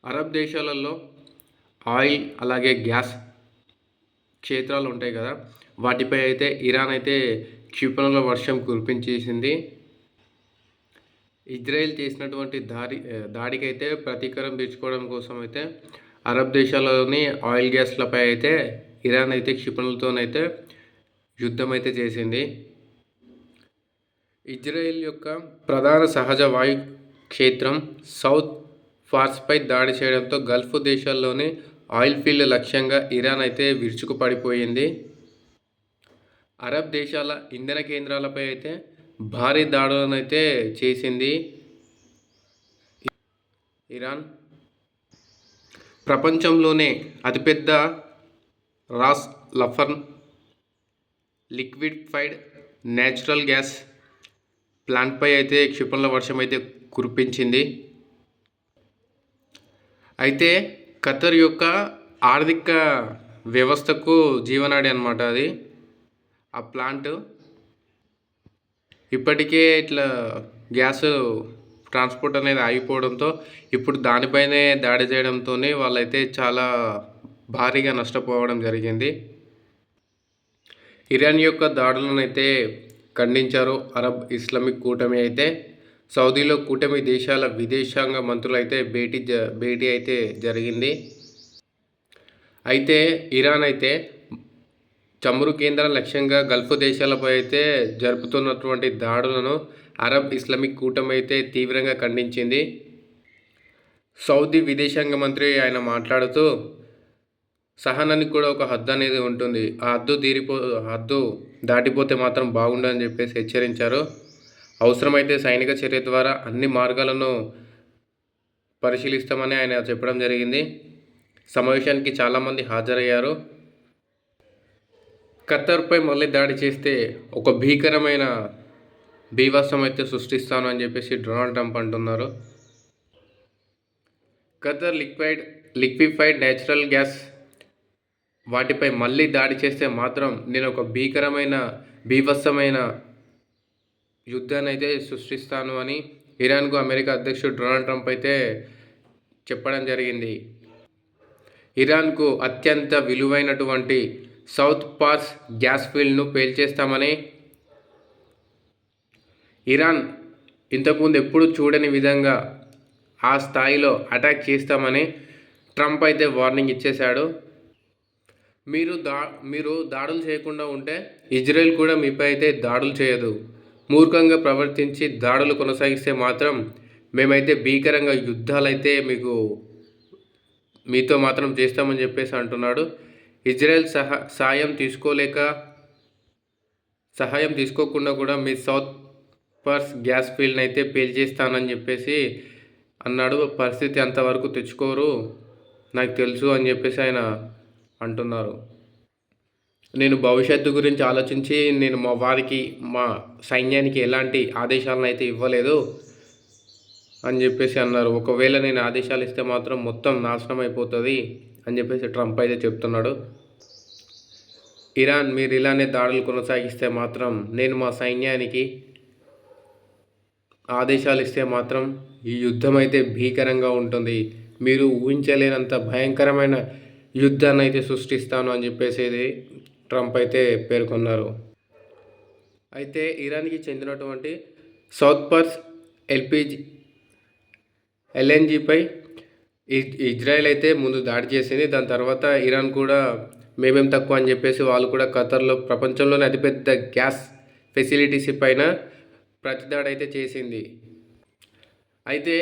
Arab దేశాలలో oil అలాగే gas క్షేత్రాలు ఉంటాయి కదా! వాటిపై అయితే ఇరాన్ అయితే క్షిపణుల వర్షం కురిపించేసింది. ఇజ్రాయెల్ చేసినటువంటి దాడికైతే ప్రతీకారం తీర్చుకోవడం కోసం అయితే అరబ్ దేశాలలోని ఆయిల్ గ్యాస్లపై అయితే ఇరాన్ అయితే క్షిపణులతోనైతే యుద్ధం అయితే చేసింది. ఇజ్రాయెల్ యొక్క ప్రధాన సహజ వాయు క్షేత్రం సౌత్ ఫార్స్పై దాడి చేయడంతో గల్ఫ్ దేశాల్లోని ఆయిల్ ఫీల్డ్ లక్ష్యంగా ఇరాన్ అయితే విరుచుకుపడిపోయింది. అరబ్ దేశాల ఇంధన కేంద్రాలపై అయితే భారీ దాడులను అయితే చేసింది ఇరాన్. ప్రపంచంలోనే అతిపెద్ద రాస్ లఫర్న్ లిక్విఫైడ్ న్యాచురల్ గ్యాస్ ప్లాంట్పై అయితే క్షిపణుల వర్షం అయితే కురిపించింది. అయితే ఖతర్ యొక్క ఆర్థిక వ్యవస్థకు జీవనాడి అన్నమాట అది. ఆ ప్లాంట్ ఇప్పటికే ఇట్లా గ్యాస్ ట్రాన్స్పోర్ట్ అనేది ఆగిపోవడంతో ఇప్పుడు దానిపైనే దాడి చేయడంతో వాళ్ళైతే చాలా భారీగా నష్టపోవడం జరిగింది. ఇరాన్ యొక్క దాడులను అయితే ఖండించారు అరబ్ ఇస్లామిక్ కూటమి అయితే. సౌదీలో కూటమి దేశాల విదేశాంగ మంత్రులు అయితే భేటీ అయితే జరిగింది. అయితే ఇరాన్ అయితే చమురు కేంద్రాల లక్ష్యంగా గల్ఫ్ దేశాలపై అయితే జరుపుతున్నటువంటి దాడులను అరబ్ ఇస్లామిక్ కూటమి అయితే తీవ్రంగా ఖండించింది. సౌదీ విదేశాంగ మంత్రి ఆయన మాట్లాడుతూ, సహనానికి కూడా ఒక హద్దు అనేది ఉంటుంది, ఆ హద్దు దాటిపోతే మాత్రం బాగుండదని చెప్పేసి హెచ్చరించారు. అవసరమైతే సైనిక చర్య ద్వారా అన్ని మార్గాలను పరిశీలిస్తామని ఆయన చెప్పడం జరిగింది. సమావేశానికి చాలామంది హాజరయ్యారు. ఖతర్పై మళ్ళీ దాడి చేస్తే ఒక భీకరమైన బీభత్సం అయితే సృష్టిస్తాను అని చెప్పేసి డొనాల్డ్ ట్రంప్ అంటున్నారు. ఖతర్ లిక్విఫైడ్ న్యాచురల్ గ్యాస్ వాటిపై మళ్ళీ దాడి చేస్తే మాత్రం నేను ఒక బీభత్సమైన యుద్ధాన్ని అయితే సృష్టిస్తాను అని ఇరాన్కు అమెరికా అధ్యక్షుడు డొనాల్డ్ ట్రంప్ అయితే చెప్పడం జరిగింది. ఇరాన్కు అత్యంత విలువైనటువంటి సౌత్ పార్స్ గ్యాస్ ఫీల్డ్ను పేల్చేస్తామని, ఇరాన్ ఇంతకుముందు ఎప్పుడు చూడని విధంగా ఆ స్థాయిలో అటాక్ చేస్తామని ట్రంప్ అయితే వార్నింగ్ ఇచ్చేశాడు. మీరు దాడులు చేయకుండా ఉంటే ఇజ్రాయెల్ కూడా మీపై అయితే దాడులు చేయదు. మూర్ఖంగా ప్రవర్తించి దాడులు కొనసాగిస్తే మాత్రం మేమైతే భీకరంగా యుద్ధాలైతే మీతో మాత్రం చేస్తామని చెప్పేసి అంటున్నాడు. ఇజ్రాయెల్ సహాయం తీసుకోకుండా కూడా మీ సౌత్ పర్స్ గ్యాస్ ఫీల్డ్ని అయితే పేల్చేస్తానని చెప్పేసి అన్నాడు. పరిస్థితి అంతవరకు తెచ్చుకోరు నాకు తెలుసు అని చెప్పేసి ఆయన అంటున్నారు. నేను భవిష్యత్తు గురించి ఆలోచించి నేను మా సైన్యానికి ఎలాంటి ఆదేశాలను అయితే ఇవ్వలేదు అని చెప్పేసి అన్నారు. ఒకవేళ నేను ఆదేశాలు ఇస్తే మాత్రం మొత్తం నాశనం అయిపోతుంది అని చెప్పేసి ట్రంప్ అయితే చెప్తున్నాడు. ఇరాన్ మీరు ఇలానే దాడులు కొనసాగిస్తే మాత్రం నేను మా సైన్యానికి ఆదేశాలు ఇస్తే మాత్రం ఈ యుద్ధం అయితే భీకరంగా ఉంటుంది, మీరు ఊహించలేనంత భయంకరమైన యుద్ధాన్ని అయితే సృష్టిస్తాను అని చెప్పేసి ట్రంప్ అయితే పేర్కొన్నారు. అయితే ఇరాన్కి చెందినటువంటి సౌత్ పర్స్ ఎల్ఎన్జీపై ఇజ్రాయెల్ అయితే ముందు దాడి చేసింది. దాని తర్వాత ఇరాన్ కూడా మేమేం తక్కువ అని చెప్పేసి వాళ్ళు కూడా ఖతర్లో ప్రపంచంలోనే అతిపెద్ద గ్యాస్ ఫెసిలిటీస్ పైన ప్రతిదాడి అయితే చేసింది. అయితే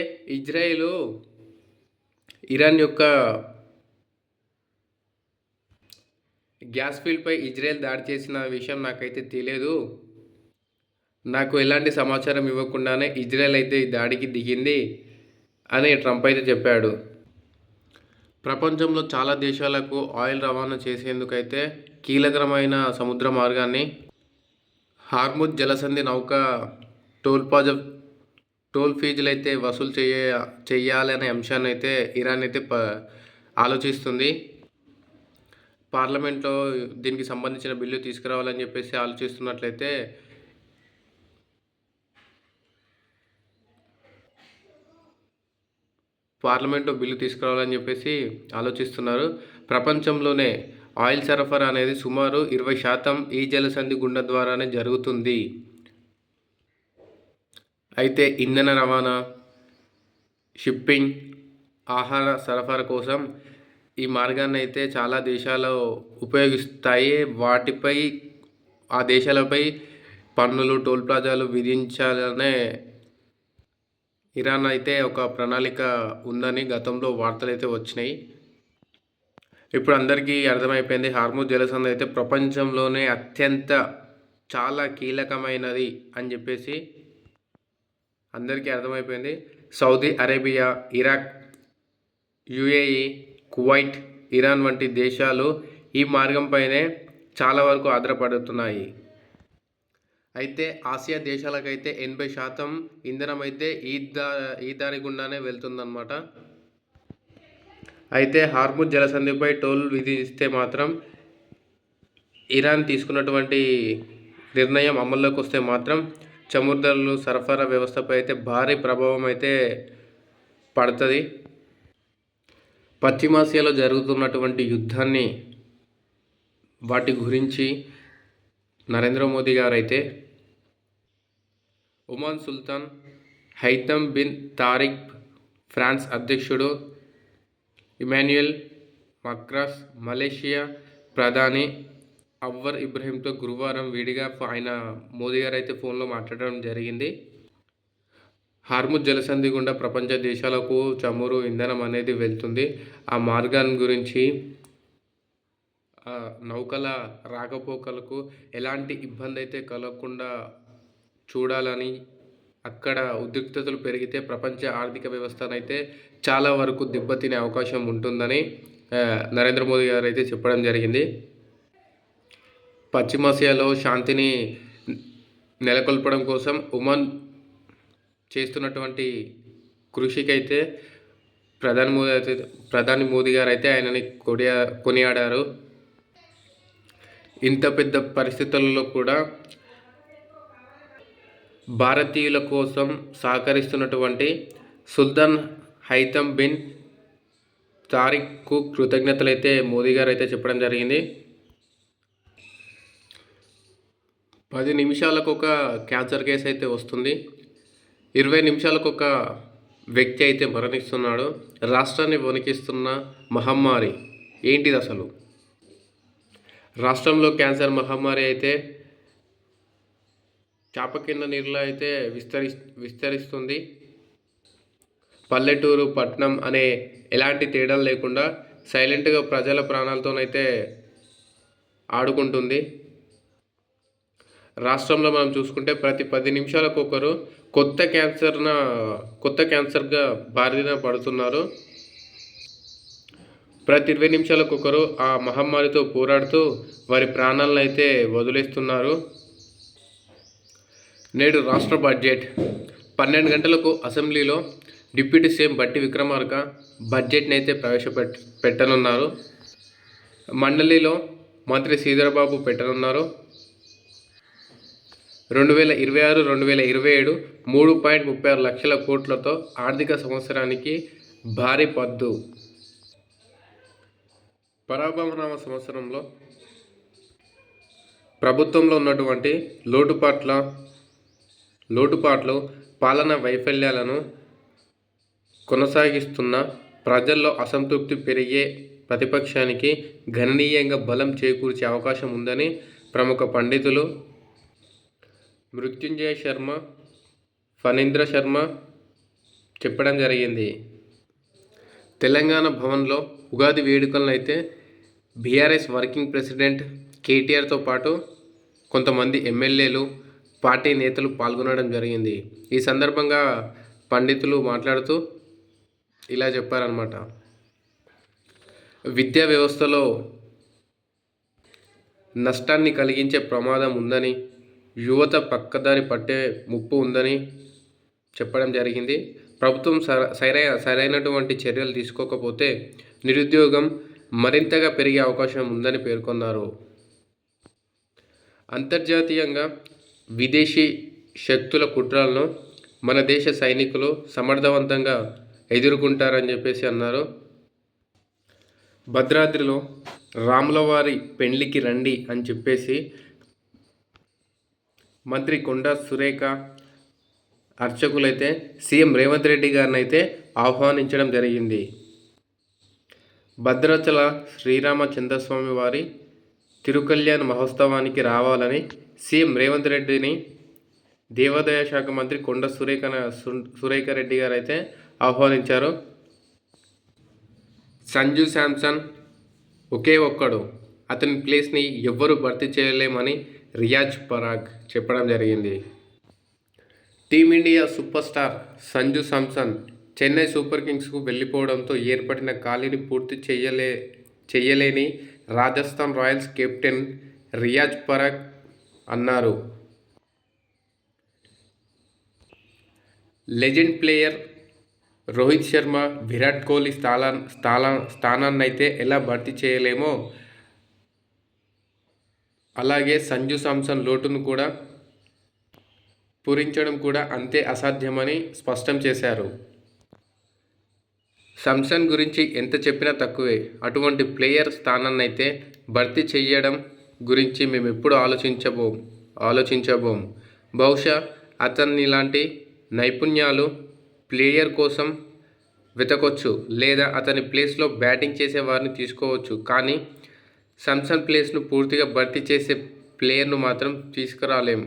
ఇరాన్ యొక్క గ్యాస్ ఫీల్డ్పై ఇజ్రాయెల్ దాడి చేసిన విషయం నాకైతే తెలియదు, నాకు ఎలాంటి సమాచారం ఇవ్వకుండానే ఇజ్రాయెల్ అయితే ఈ దాడికి దిగింది అని ట్రంప్ అయితే చెప్పాడు. ప్రపంచంలో చాలా దేశాలకు ఆయిల్ రవాణా చేసేందుకైతే కీలకమైన సముద్ర మార్గాన్ని హార్ముజ్ జలసంధి నౌక టోల్ ఫీజులు అయితే వసూలు చేయాలనే అంశాన్ని అయితే ఇరాన్ అయితే ఆలోచిస్తుంది. పార్లమెంట్లో దీనికి సంబంధించిన బిల్లు తీసుకురావాలని చెప్పేసి ఆలోచిస్తున్నట్లయితే పార్లమెంటు బిల్లు తీసుకురావాలని చెప్పేసి ఆలోచిస్తున్నారు. ప్రపంచంలోనే ఆయిల్ సరఫరా అనేది సుమారు 20% ఈ జలసంధి గుండా ద్వారానే జరుగుతుంది. అయితే ఇంధన రవాణా, షిప్పింగ్, ఆహార సరఫరా కోసం ఈ మార్గాన్ని అయితే చాలా దేశాలు ఉపయోగిస్తాయి. వాటిపై ఆ దేశాలపై పన్నులు, టోల్ ప్లాజాలు విధించాలనే ఇరాన్ అయితే ఒక ప్రణాళిక ఉందని గతంలో వార్తలైతే వచ్చినాయి. ఇప్పుడు అందరికీ అర్థమైపోయింది, హార్ముజ్ జలసంధి అయితే ప్రపంచంలోనే అత్యంత చాలా కీలకమైనది అని చెప్పేసి అందరికీ అర్థమైపోయింది. Saudi Arabia, Iraq, UAE, Kuwait, Iran వంటి దేశాలు ఈ మార్గంపైనే చాలా వరకు ఆధారపడుతున్నాయి. అయితే ఆసియా దేశాలకైతే 80% ఇంధనం అయితే ఈ దారి గుండానే వెళ్తుందన్నమాట. అయితే హార్ముజ్ జలసంధిపై టోల్ విధిస్తే మాత్రం ఇరాన్ తీసుకున్నటువంటి నిర్ణయం అమల్లోకి వస్తే మాత్రం చమురు సరఫరా వ్యవస్థపై అయితే భారీ ప్రభావం అయితే పడుతుంది. పశ్చిమాసియాలో జరుగుతున్నటువంటి యుద్ధాన్ని వాటి గురించి నరేంద్ర మోదీ గారు అయితే ఒమాన్ సుల్తాన్ హైతమ్ బిన్ తారిక్, ఫ్రాన్స్ అధ్యక్షుడు ఇమాన్యుయల్ మాక్రాన్, మలేషియా ప్రధాని అన్వర్ ఇబ్రహీంతో గురువారం విడిగా ఆయన మోదీ గారు అయితే ఫోన్లో మాట్లాడడం జరిగింది. హార్ముజ్ జలసంధి గుండా ప్రపంచ దేశాలకు చమురు, ఇంధనం అనేది వెళ్తుంది. ఆ మార్గాన్ని గురించి నౌకల రాకపోకలకు ఎలాంటి ఇబ్బంది అయితే కలగకుండా చూడాలని, అక్కడ ఉద్రిక్తతలు పెరిగితే ప్రపంచ ఆర్థిక వ్యవస్థనైతే చాలా వరకు దెబ్బతినే అవకాశం ఉంటుందని నరేంద్ర మోదీ గారు అయితే చెప్పడం జరిగింది. పశ్చిమాసియాలో శాంతిని నెలకొల్పడం కోసం ఒమాన్ చేస్తున్నటువంటి కృషికైతే ప్రధాని మోదీ గారు అయితే ఆయనని కొనియాడారు. ఇంత పెద్ద పరిస్థితులలో కూడా భారతీయుల కోసం సహకరిస్తున్నటువంటి సుల్తాన్ హైతమ్ బిన్ తారిక్కు కృతజ్ఞతలు అయితే మోదీ గారు అయితే చెప్పడం జరిగింది. 10 నిమిషాలకు ఒక క్యాన్సర్ కేసు అయితే వస్తుంది. 20 నిమిషాలకు ఒక వ్యక్తి అయితే మరణిస్తున్నాడు. రాష్ట్రాన్ని వణికిస్తున్న మహమ్మారి ఏంటిది అసలు? రాష్ట్రంలో క్యాన్సర్ మహమ్మారి అయితే చాప కింద నీరులో అయితే విస్తరిస్తుంది. పల్లెటూరు, పట్నం అనే ఎలాంటి తేడాలు లేకుండా సైలెంట్గా ప్రజల ప్రాణాలతోనైతే ఆడుకుంటుంది. రాష్ట్రంలో మనం చూసుకుంటే ప్రతి 10 నిమిషాలకు ఒకరు కొత్త క్యాన్సర్గా బారిన పడుతున్నారు. ప్రతి 20 నిమిషాలకు ఒకరు ఆ మహమ్మారితో పోరాడుతూ వారి ప్రాణాలను అయితే వదిలేస్తున్నారు. నేడు రాష్ట్ర బడ్జెట్ 12 గంటలకు అసెంబ్లీలో డిప్యూటీ సీఎం బట్టి విక్రమార్క బడ్జెట్ని అయితే పెట్టనున్నారు. మండలిలో మంత్రి శ్రీధర్బాబు పెట్టనున్నారు. 2026-2027 3.36 లక్షల కోట్లతో ఆర్థిక సంవత్సరానికి భారీ పద్దు. పరాభవనామ సంవత్సరంలో ప్రభుత్వంలో ఉన్నటువంటి లోటుపాట్లు, పాలనా వైఫల్యాలను కొనసాగిస్తున్న ప్రజల్లో అసంతృప్తి పెరిగే ప్రతిపక్షానికి గణనీయంగా బలం చేకూర్చే అవకాశం ఉందని ప్రముఖ పండితులు మృత్యుంజయ శర్మ, ఫణీంద్ర శర్మ చెప్పడం జరిగింది. తెలంగాణ భవన్లో ఉగాది వేడుకలను అయితే బీఆర్ఎస్ వర్కింగ్ ప్రెసిడెంట్ కేటీఆర్తో పాటు కొంతమంది ఎమ్మెల్యేలు, పార్టీ నేతలు పాల్గొనడం జరిగింది. ఈ సందర్భంగా పండితులు మాట్లాడుతూ ఇలా చెప్పారన్నమాట. విద్యా వ్యవస్థలో నష్టాన్ని కలిగించే ప్రమాదం ఉందని, యువత పక్కదారి పట్టే ముప్పు ఉందని చెప్పడం జరిగింది. ప్రభుత్వం సరైనటువంటి చర్యలు తీసుకోకపోతే నిరుద్యోగం మరింతగా పెరిగే అవకాశం ఉందని పేర్కొన్నారు. అంతర్జాతీయంగా విదేశీ శక్తుల కుట్రలను మన దేశ సైనికులు సమర్థవంతంగా ఎదుర్కొంటారని చెప్పేసి అన్నారు. భద్రాద్రిలో రాములవారి పెళ్లికి రండి అని చెప్పేసి మంత్రి కొండా సురేఖ అర్చకులైతే సీఎం రేవంత్ రెడ్డి గారిని అయితే ఆహ్వానించడం జరిగింది. భద్రాచల శ్రీరామచంద్రస్వామి వారి తిరుకల్యాణ మహోత్సవానికి రావాలని సీఎం రేవంత్ రెడ్డిని దేవాదాయ శాఖ మంత్రి కొండా సురేఖ రెడ్డి గారు అయితే ఆహ్వానించారు. సంజు శాంసన్ ఒకే ఒక్కడు, అతని ప్లేస్ని ఎవ్వరూ భర్తీ చేయలేమని రియాజ్ పరాగ్ చెప్పడం జరిగింది. Team India super star Sanju Samson Chennai Super కింగ్స్కు వెళ్ళిపోవడంతో ఏర్పడిన ఖాళీని పూర్తి చేయలేని రాజస్థాన్ రాయల్స్ కెప్టెన్ రియాజ్ పరాగ్ అన్నారు. లెజెండ్ ప్లేయర్ రోహిత్ శర్మ, విరాట్ కోహ్లీ స్థానాన్నైతే ఎలా భర్తీ చేయలేమో అలాగే సంజు శాంసన్ లోటును కూడా పూరించడం కూడా అంతే అసాధ్యమని స్పష్టం చేశారు. శాంసన్ గురించి ఎంత చెప్పినా తక్కువే. అటువంటి ప్లేయర్ స్థానాన్నైతే భర్తీ చేయడం గురించి మేము ఎప్పుడు ఆలోచించబోం. బహుశా అతన్ని ఇలాంటి నైపుణ్యాలు ప్లేయర్ కోసం వెతకొచ్చు, లేదా అతని ప్లేస్లో బ్యాటింగ్ చేసే వారిని తీసుకోవచ్చు. కానీ శాంసన్ ప్లేస్ను పూర్తిగా భర్తీ చేసే ప్లేయర్ను మాత్రం తీసుకురాలేం.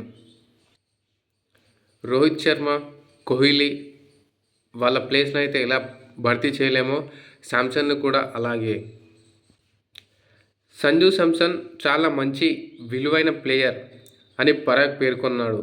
రోహిత్ శర్మ, కోహ్లీ వాళ్ళ ప్లేస్ను అయితే ఎలా భర్తీ చేయలేమో శాంసన్ను కూడా అలాగే. సంజు శాంసన్ చాలా మంచి విలువైన ప్లేయర్ అని పరాగ్ పేర్కొన్నాడు.